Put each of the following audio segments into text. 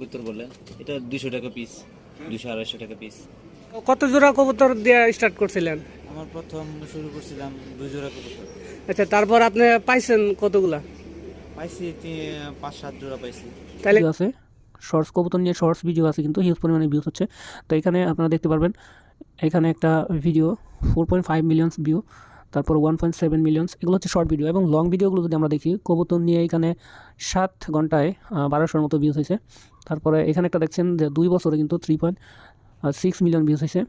কবুতর বলে এটা 200 টাকা পিস, 200-250 টাকা পিস। কত জোড়া কবুতর দিয়ে স্টার্ট করছিলেন? আমার প্রথম শুরু করছিলাম 2 জোড়া কবুতর। আচ্ছা, তারপর আপনি পাইছেন কতগুলা? পাইছি 5-7 জোড়া পাইছি। তাহলে আছে শর্টস কবুতর নিয়ে শর্টস ভিডিও আছে, কিন্তু হিউজ পরিমাণে ভিউজ হচ্ছে। তো এখানে আপনারা দেখতে পারবেন, এখানে একটা ভিডিও 4.5 মিলিয়নস ভিউ, তারপর 1.7 মিলিয়নস, এগুলো হচ্ছে শর্ট ভিডিও। এবং লং ভিডিওগুলো যদি আমরা দেখি, কবুতর নিয়ে এখানে 7 ঘন্টায় 1200-র মতো ভিউজ হয়েছে। তারপরে এখানে একটা দেখছেন যে 2 বছরে কিন্তু 3.6 মিলিয়ন ভিউজ হয়েছে।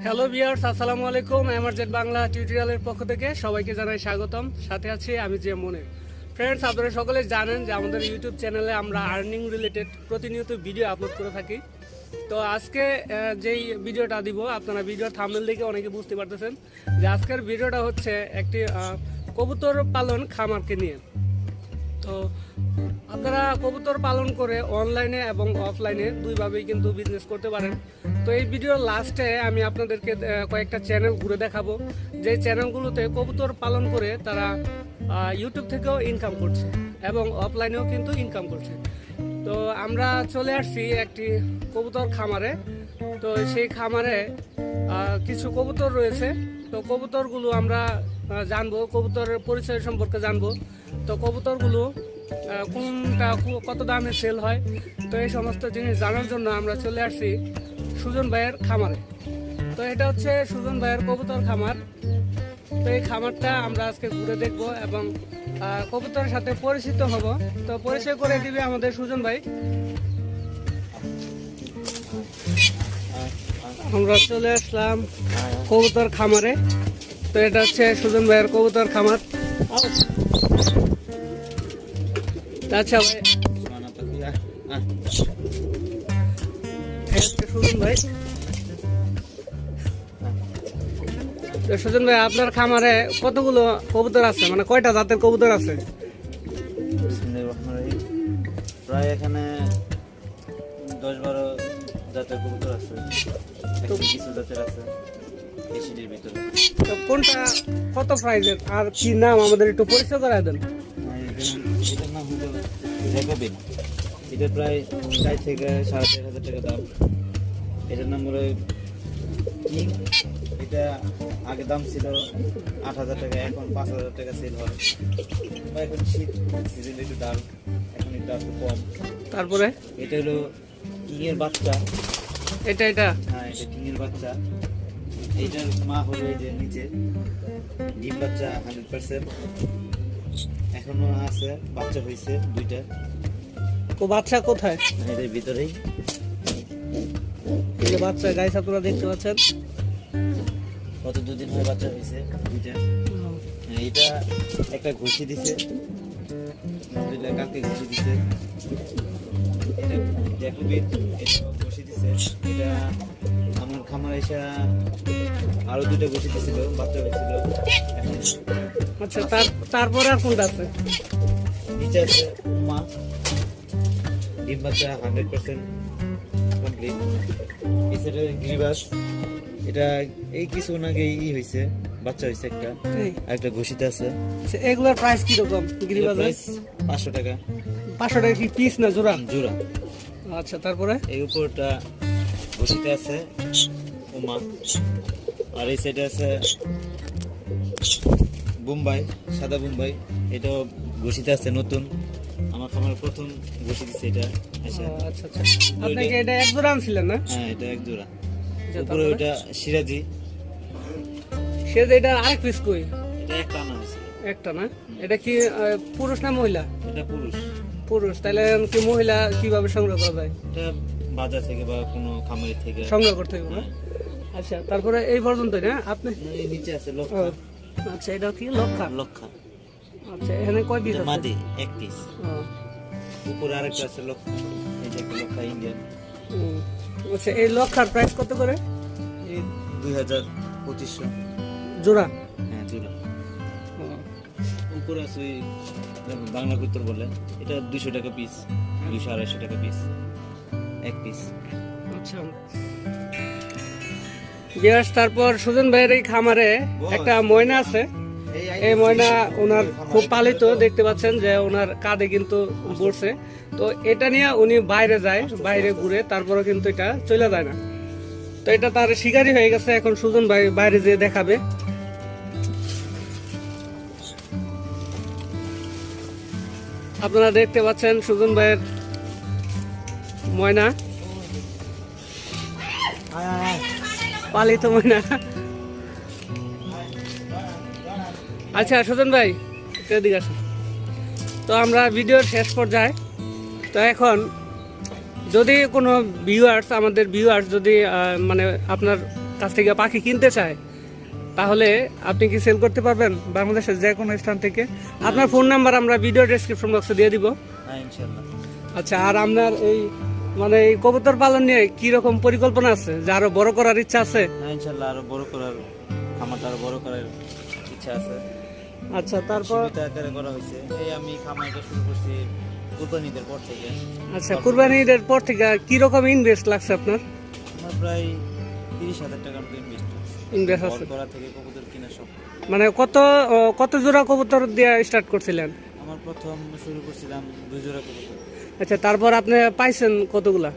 হ্যালো ভিউয়ার্স, আসসালামু আলাইকুম। এমার্জেন্ট বাংলা টিউটোরিয়ালের পক্ষ থেকে সবাইকে জানাই স্বাগতম। সাথে আছি আমি যে মনে। ফ্রেন্ডস, আপনারা সকলে জানেন যে আমাদের ইউটিউব চ্যানেলে আমরা আর্নিং রিলেটেড প্রতিনিয়ত ভিডিও আপলোড করে থাকি। তো আজকে যেই ভিডিওটা দিব, আপনারা ভিডিওর থাম্বনেল দেখে অনেকে বুঝতে পারতেছেন যে আজকের ভিডিওটা হচ্ছে একটি কবুতর পালন খামারকে নিয়ে। তো আপনারা কবুতর পালন করে অনলাইনে এবং অফলাইনে দুইভাবেই কিন্তু বিজনেস করতে পারেন। তো এই ভিডিওর লাস্টে আমি আপনাদেরকে কয়েকটা চ্যানেল ঘুরে দেখাবো, যে চ্যানেলগুলোতে কবুতর পালন করে তারা ইউটিউব থেকেও ইনকাম করছে এবং অফলাইনেও কিন্তু ইনকাম করছে। তো আমরা চলে আসছি একটি কবুতর খামারে। তো সেই খামারে কিছু কবুতর রয়েছে। তো কবুতরগুলো আমরা জানবো, কবুতরের পরিচয় সম্পর্কে জানবো। তো কবুতরগুলো কোনটা কত দামে সেল হয়, তো এই সমস্ত জিনিস জানার জন্য আমরা চলে আসছি সুজন ভাইয়ের খামারে। তো এটা হচ্ছে সুজন ভাইয়ের কবুতর খামার। তো এই খামারটা আমরা আজকে ঘুরে দেখব এবং কবুতরের সাথে পরিচিত হব। তো পরিচয় করে দিবে আমাদের সুজন ভাই। আমরা চলে আসলাম কবুতর খামারে। তো এটা হচ্ছে সুজন ভাইয়ের কবুতর খামার। আচ্ছা ভাই, সুজন ভাই, সুজন ভাই, আপনার খামারে কতগুলো কবুতর আছে, মানে কয়টা জাতের কবুতর আছে? প্রায় এখানে 10-12 জাতের কবুতর আছে, কিছু জাতের আছে এসিডির ভিতরে। তো কোনটা কত প্রাইজের আর কি নাম আমাদের একটু পরিচয় করায় দেন? এটার নাম হলো জ্যাকোবিন। এটা প্রায় 4 থেকে 4,500 টাকা দাম। এটার নাম হলো কিং। এটা আগে দাম ছিল 8,000 টাকা, এখন 5,000 টাকা সেল হয়। এখন শীত সিজন, একটু দাম এখন একটু কম। তারপরে এটা হলো কিং এর বাচ্চা। এটা হ্যাঁ, এটা কিং এর বাচ্চা। এইটার মা হলো এই যে নিচে, ডিম বাচ্চা 100%। এখনো আছে, বাচ্চা হয়েছে 2টা। তো বাচ্চা কোথায়? এদের ভিতরেই এই যে বাচ্চা, গাইস আপনারা দেখতে পাচ্ছেন কত 2 দিন হয় বাচ্চা হয়েছে 2টা। এটা একটা ঘুষি দিছে, কালকে ঘুষি দিছে। এটা জ্যাকোবিন, এটা ঘুষি দিছে। এটা আমার খামারে এসে আরো 2টা ঘুষি দিছিল, বাচ্চা হয়েছিল। আচ্ছা, তারপরে আর কোনটা আছে? নিচে আছে মা, ডিম বাচ্চা 100% কমপ্লিট। এছাড়া গ্রিবাস, এটা এই কিছুক্ষণ আগে হয়েছে, বাচ্চা হয়েছে একটা, একটা ঘুষিতে আছে। এগুলোর প্রাইস কি রকম? গ্রিবাস 500 টাকা। 500 টাকা কি পিস না জোড়া? জোড়া। আচ্ছা, তারপরে এই উপরটা ঘুষিতে আছে উমা, আর এই সাইডে আছে বোম্বাই, সাদা বোম্বাই। এটাও ঘুষিতে আছে, নতুন আমার খামারে প্রথম ঘুষি দিচ্ছে এটা। আচ্ছা আচ্ছা, আপনি কি এটা এক জোড়া আনছিলেন না? হ্যাঁ, এটা এক জোড়া। উপরে ওটা সিরাজি। সে যে এটা আরেক পিস কই? এটা একটা আনা হয়েছে। একটা না? এটা কি পুরুষ না মহিলা? এটা পুরুষ। পুরুষ। তাহলে কি মহিলা কিভাবে সংগ্রহ করা যায়? এটা বাজার থেকে বা কোনো খামারি থেকে সংগ্রহ করতে হবে না? আচ্ছা, তারপরে এই পর্যন্ত না আপনি? এই নিচে আছে লক্ষা। আচ্ছা, এটা কি লক্ষা? লক্ষা। আচ্ছা, এখানে কয় পিস আছে? মাদি এক পিস। উপরে আরেকটা আছে লক্ষা। এটা একটা লক্ষা ইন্ডিয়ান। আচ্ছা, এই লক্ষার প্রাইস কত করে? এই 2,000-2,500 জোড়া? হ্যাঁ, জোড়া। উপরে আছে ওই বাংলা কবুতর বলে, এটা 200 টাকা পিস, 200-250 টাকা পিস এক পিস। আচ্ছা ভিউয়ার্স, তারপর সুজন ভাইয়ের এই খামারে একটা ময়না আছে। এই ময়না ওনার খুব পালিত, দেখতে পাচ্ছেন যে ওনার কাঁধে কিন্তু পড়ছে। তো এটা নিয়ে উনি বাইরে যায়, বাইরে ঘুরে, তারপরে কিন্তু এটা চলে যায় না। তো এটা তার শিকারই হয়ে গেছে। এখন সুজন ভাই বাইরে যেয়ে দেখাবে। আপনারা দেখতে পাচ্ছেন সুজন ভাইয়ের ময়না, পালিত ময়না। আচ্ছা সুজন ভাই এদিকে আসুন। তো আমরা ভিডিওর শেষ পর্যায়ে, তো এখন যদি কোনো ভিউয়ার্স, আমাদের ভিউয়ার্স যদি মানে আপনার কাছ থেকে পাখি কিনতে চায়, তাহলে আপনি কি সেল করতে পারবেন বাংলাদেশের যে কোনো স্থান থেকে? আপনার ফোন নাম্বার আমরা ভিডিও ডেসক্রিপশন বক্সে দিয়ে দিব। হ্যাঁ ইনশাআল্লাহ। আচ্ছা, আর আপনার এই মানে এই কবুতর পালন নিয়ে কি রকম পরিকল্পনা আছে, যে আরো বড় করার ইচ্ছা আছে? হ্যাঁ ইনশাআল্লাহ, আরো বড় করার, খামারটা আরো বড় করার ইচ্ছা আছে। আচ্ছা, তারপর সীমিত আকারে করা হয়েছে। এই আমি খামারটা শুরু করছি কুরবানিদের পর থেকে। আচ্ছা, কুরবানি ঈদের পর থেকে কি রকম ইনভেস্ট লাগছে আপনার? আমার প্রায় 30,000 টাকার মতো ইনভেস্ট আছে করা থেকে কবুতর কিনা সব। মানে কত জোড়া কবুতর দিয়ে স্টার্ট করছিলেন? আমার প্রথম শুরু করছিলাম 2 জোড়া কবুতর। আচ্ছা, তারপর আপনি পাইছেন কতগুলা?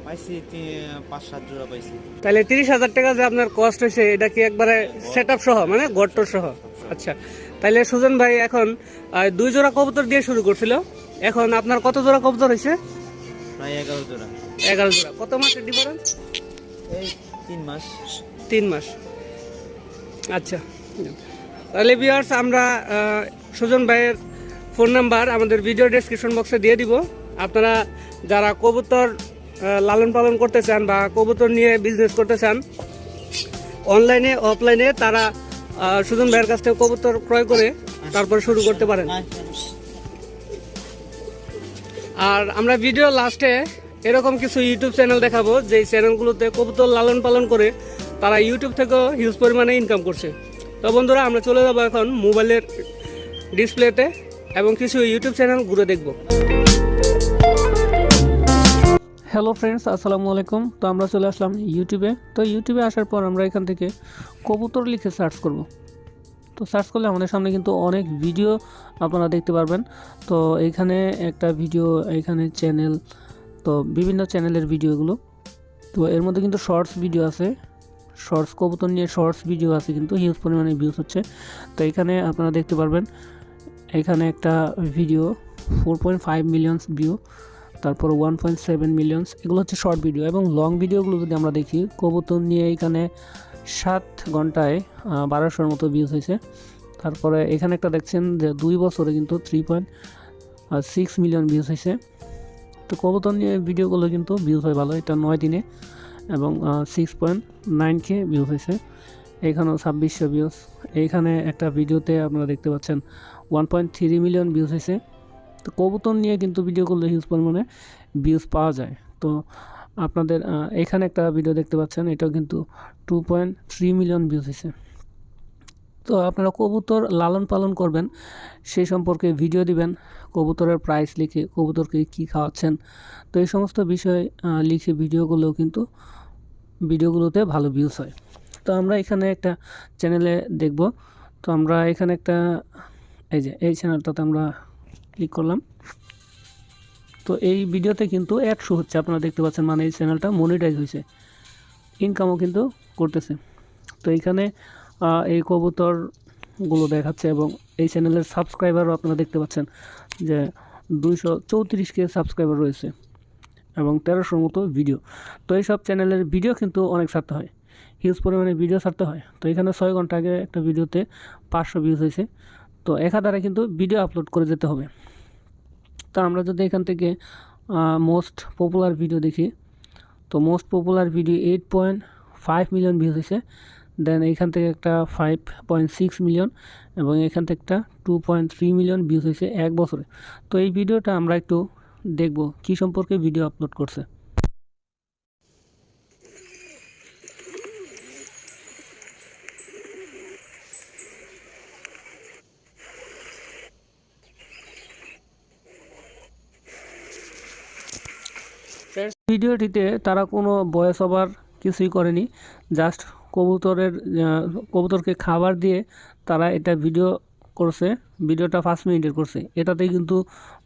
পাইছি 5-7 জোড়া পাইছি। তাহলে 30,000 টাকা যে আপনার কস্ট হয়েছে, এটা কি একবারে সেট আপ সহ, মানে গট্ট সহ? আচ্ছা, তাহলে সুজন ভাই এখন 2 জোড়া কবুতর দিয়ে শুরু করছিল, এখন আপনার কত জোড়া কবুতর হয়েছে? প্রায় 11 জোড়া। 11 জোড়া। কত মাসের ডিফারেন্স? এই 3 মাস। 3 মাস। আচ্ছা, তাহলে ভিউয়ার্স আমরা সুজন ভাইয়ের ফোন নাম্বার আমাদের ভিডিও ডেসক্রিপশন বক্সে দিয়ে দিব। আপনারা যারা কবুতর লালন পালন করতে চান বা কবুতর নিয়ে বিজনেস করতে চান, অনলাইনে অফলাইনে, তারা সুজন ভাইয়ের কাছ থেকে কবুতর ক্রয় করে তারপর শুরু করতে পারেন। আর আমরা ভিডিও লাস্টে এরকম কিছু ইউটিউব চ্যানেল দেখাবো, যে চ্যানেলগুলোতে কবুতর লালন পালন করে তারা ইউটিউব থেকেও হিউজ পরিমাণে ইনকাম করছে। তো বন্ধুরা, আমরা চলে যাবো এখন মোবাইলের ডিসপ্লেতে এবং কিছু ইউটিউব চ্যানেল ঘুরে দেখব। হ্যালো ফ্রেন্ডস, আসসালামু আলাইকুম। তো আমরা চলে আসলাম ইউটিউবে। তো ইউটিউবে আসার পর আমরা এখান থেকে কবুতর লিখে সার্চ করব। তো সার্চ করলে আমাদের সামনে কিন্তু অনেক ভিডিও আপনারা দেখতে পারবেন। তো এইখানে একটা ভিডিও, এইখানে চ্যানেল, তো বিভিন্ন চ্যানেলের ভিডিওগুলো। তো এর মধ্যে কিন্তু শর্টস ভিডিও আছে, শর্টস কবুতর নিয়ে শর্টস ভিডিও আছে, কিন্তু হিউজ পরিমাণে ভিউজ হচ্ছে। তো এখানে আপনারা দেখতে পারবেন, এখানে একটা ভিডিও 4.5 মিলিয়নস ভিউ, তারপর 1.7 মিলিয়নস, এগুলো হচ্ছে শর্ট ভিডিও। এবং লং ভিডিওগুলো যদি আমরা দেখি, কবুতর নিয়ে এখানে 7 ঘন্টায় 1200-এর মতো ভিউজ হয়েছে। তারপরে এখানে একটা দেখছেন যে 2 বছরে কিন্তু 3.6 মিলিয়ন ভিউজ হয়েছে। তো কবুতর নিয়ে ভিডিওগুলো কিন্তু ভিউজ হয় ভালো, এটা 9 দিনে, এবং 6.9K ভিউজ হয়েছে। এখানেও 2600 ভিউজ। এইখানে একটা ভিডিওতে আপনারা দেখতে পাচ্ছেন 1.3 মিলিয়ন ভিউজ হয়েছে। তো কবুতর নিয়ে কিন্তু ভিডিও করলে হিউজ পরিমাণে ভিউজ পাওয়া যায়। তো আপনাদের এখানে একটা ভিডিও দেখতে পাচ্ছেন, এটাও কিন্তু 2.3 মিলিয়ন ভিউজ হয়েছে। তো আপনারা কবুতর লালন পালন করবেন সেই সম্পর্কে ভিডিও দিবেন, কবুতরের প্রাইস লিখে, কবুতরকে কী খাওয়াচ্ছেন, তো এই সমস্ত বিষয় লিখে ভিডিওগুলোও কিন্তু ভিডিওগুলোতে ভালো ভিউজ হয়। তো আমরা এখানে একটা চ্যানেলে দেখব। তো আমরা এখানে একটা এই চ্যানেলটাতে আমরা ক্লিক করলাম। তো এই ভিডিওতে কিন্তু অ্যাড শো হচ্ছে, আপনারা দেখতে পাচ্ছেন, মানে এই চ্যানেলটা মনিটাইজ হয়েছে, ইনকামও কিন্তু করতেছে। তো এইখানে এই কবুতরগুলো দেখাচ্ছে, এবং এই চ্যানেলের সাবস্ক্রাইবারও আপনারা দেখতে পাচ্ছেন যে 234K সাবস্ক্রাইবার রয়েছে, এবং 1300-র মতো ভিডিও। তো এইসব চ্যানেলের ভিডিও কিন্তু অনেক ছাড়তে হয়, হিউজ পরিমাণে ভিডিও ছাড়তে হয়। তো এখানে 6 ঘন্টা আগে একটা ভিডিওতে 500 ভিউজ হয়েছে। তো একাধারে কিন্তু ভিডিও আপলোড করে যেতে হবে। তো আমরা যদি এখান থেকে মোস্ট পপুলার ভিডিও দেখি, তো most popular video 8.5 million views হয়েছে। দেন এইখান থেকে একটা 5.6 মিলিয়ন, এবং এখান থেকে একটা 2.3 মিলিয়ন ভিউজ হয়েছে 1 বছরে। তো এই ভিডিওটা আমরা একটু দেখব কি সম্পর্কে ভিডিও আপলোড করছে। ভিডিওটিতে তারা কোনো ভয়েস ওভার কিছুই করেনি, জাস্ট কবুতরকে খাবার দিয়ে তারা এটা ভিডিও করছে। ভিডিওটা 5 মিনিটের করছে, এটাতেই কিন্তু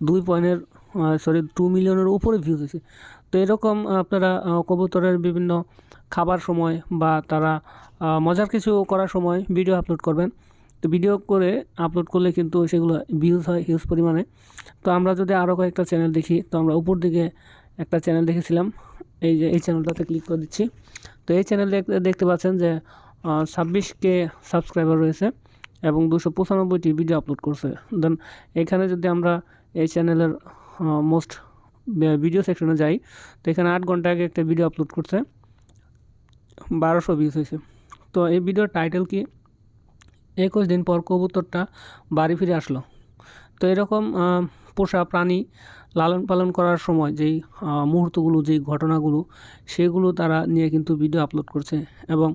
2 মিলিয়নের উপরে ভিউজ হয়েছে। তো এরকম আপনারা কবুতরের বিভিন্ন খাবার সময় বা তারা মজার কিছু করার সময় ভিডিও আপলোড করবেন। তো ভিডিও করে আপলোড করলে কিন্তু সেগুলো ভিউজ হয় হিউজ পরিমাণে। তো আমরা যদি আরও কয়েকটা চ্যানেল দেখি, তো আমরা উপর দিকে একটা চ্যানেল দেখেছিলাম, এই যে এই চ্যানেলটাতে ক্লিক করে দিচ্ছি। তো এই চ্যানেল দেখতে পাচ্ছেন যে 26K সাবস্ক্রাইবার রয়েছে এবং 295টি ভিডিও আপলোড করছে। দেন এখানে যদি আমরা এই চ্যানেলের মোস্ট ভিডিও সেকশনে যাই, তো এখানে 8 ঘন্টা আগে একটা ভিডিও আপলোড করছে, 1200 ভিউজ হয়েছে। তো এই ভিডিওর টাইটেল কি, 21 দিন পর কবুতরটা বাড়ি ফিরে আসলো। তো এরকম পোষা প্রাণী লালন পালন করার সময় যেই মুহূর্তগুলো, যেই ঘটনাগুলো, সেগুলো তারা নিয়ে কিন্তু ভিডিও আপলোড করছে। এবং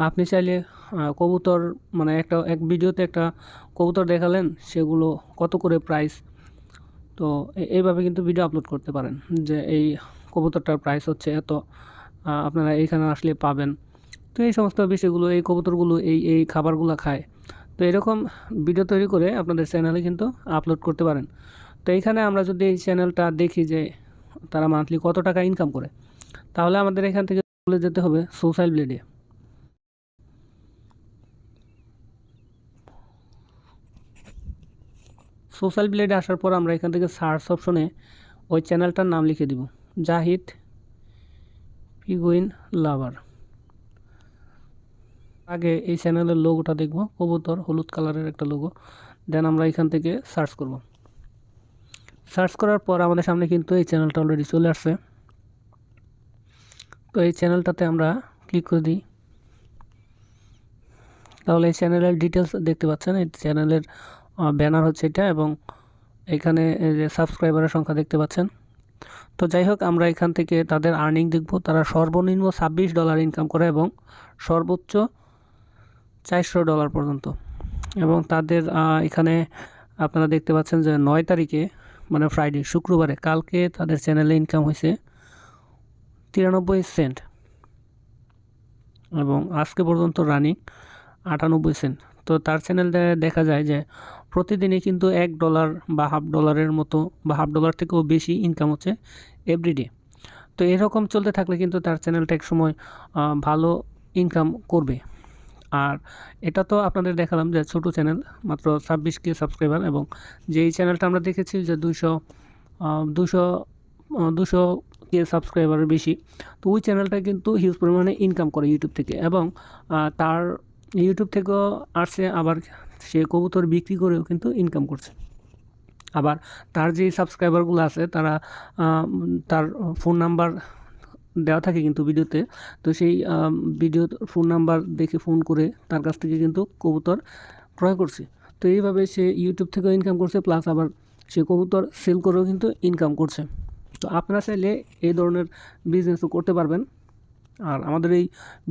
আপনি চাইলে কবুতর মানে এক ভিডিওতে একটা কবুতর দেখালেন, সেগুলো কত করে প্রাইস, তো এইভাবে কিন্তু ভিডিও আপলোড করতে পারেন যে এই কবুতরটার প্রাইস হচ্ছে এত, আপনারা এইখানে আসলে পাবেন। তো এই সমস্ত বিষয়গুলো, এই কবুতরগুলো এই খাবারগুলো খায়। তো এরকম ভিডিও তৈরি করে আপনাদের চ্যানেলে কিন্তু আপলোড করতে পারেন। তো এইখানে আমরা যদি এই চ্যানেলটা দেখি যে তারা মান্থলি কত টাকা ইনকাম করে, তাহলে আমাদের এখান থেকে চলে যেতে হবে সোশ্যাল ব্লেডে। সোশ্যাল ব্লেডে আসার পর আমরা এখান থেকে সার্চ অপশনে ওই চ্যানেলটার নাম লিখে দিব, জাহিদ পিগুইন লাভার। আগে এই চ্যানেলের লোগোটা দেখব, কবুতর হলুদ কালারের একটা লোগো। দেন আমরা এখান থেকে সার্চ করব। সার্চ করার পর আমাদের সামনে কিন্তু এই চ্যানেলটা অলরেডি চলে আসছে। তো এই চ্যানেলটাতে আমরা ক্লিক করে দিই, তাহলে এই চ্যানেলের ডিটেলস দেখতে পাচ্ছেন। এই চ্যানেলের ব্যানার হচ্ছে এটা, এবং এখানে যে সাবস্ক্রাইবারের সংখ্যা দেখতে পাচ্ছেন। তো যাই হোক, আমরা এখান থেকে তাদের আর্নিং দেখব। তারা সর্বনিম্ন $26 ইনকাম করে এবং সর্বোচ্চ $400 পর্যন্ত। এবং তাদের এখানে আপনারা দেখতে পাচ্ছেন যে 9 তারিখে মানে ফ্রাইডে, শুক্রবারে, কালকে তাদের চ্যানেলে ইনকাম হয়েছে 93 সেন্ট এবং আজকে পর্যন্ত রানিং 98 সেন্ট। তো তার চ্যানেলে দেখা যায় যে প্রতিদিনই কিন্তু $1 বা $1/2 মতো বা $1/2 থেকেও বেশি ইনকাম হচ্ছে এভরিডে। তো এরকম চলতে থাকলে কিন্তু তার চ্যানেলটা এক সময় ভালো ইনকাম করবে। আর এটা তো আপনাদের দেখালাম যে ছোটো চ্যানেল, মাত্র 26K সাবস্ক্রাইবার, এবং যেই চ্যানেলটা আমরা দেখেছি যে 200K সাবস্ক্রাইবারের বেশি, তো ওই চ্যানেলটা কিন্তু হিউজ পরিমাণে ইনকাম করে ইউটিউব থেকে। এবং তার ইউটিউব থেকেও আসছে, আবার সে কবুতর বিক্রি করেও কিন্তু ইনকাম করছে। আবার তার যে সাবস্ক্রাইবারগুলো আছে তারা তার ফোন নাম্বার দেওয়া থাকে কিন্তু ভিডিওতে, তো সেই ভিডিওর ফোন নাম্বার দেখে ফোন করে তার কাছ থেকে কিন্তু কবুতর ক্রয় করছে। তো এইভাবে সে ইউটিউব থেকেও ইনকাম করছে, প্লাস আবার সে কবুতর সেল করেও কিন্তু ইনকাম করছে। তো আপনারা চাইলে এই ধরনের বিজনেসও করতে পারবেন। আর আমাদের এই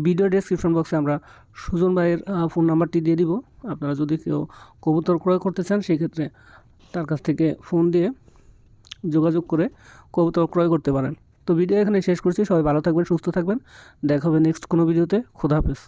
ভিডিও ডেসক্রিপশন বক্সে আমরা সুজন ভাইয়ের ফোন নাম্বারটি দিয়ে দিব। আপনারা যদি কেউ কবুতর ক্রয় করতে চান, সেক্ষেত্রে তার কাছ থেকে ফোন দিয়ে যোগাযোগ করে কবুতর ক্রয় করতে পারেন। তো ভিডিও এখানে শেষ করছি। সবাই ভালো থাকবেন, সুস্থ থাকবেন। দেখা হবে নেক্সট কোনো ভিডিওতে। খোদা হাফেজ।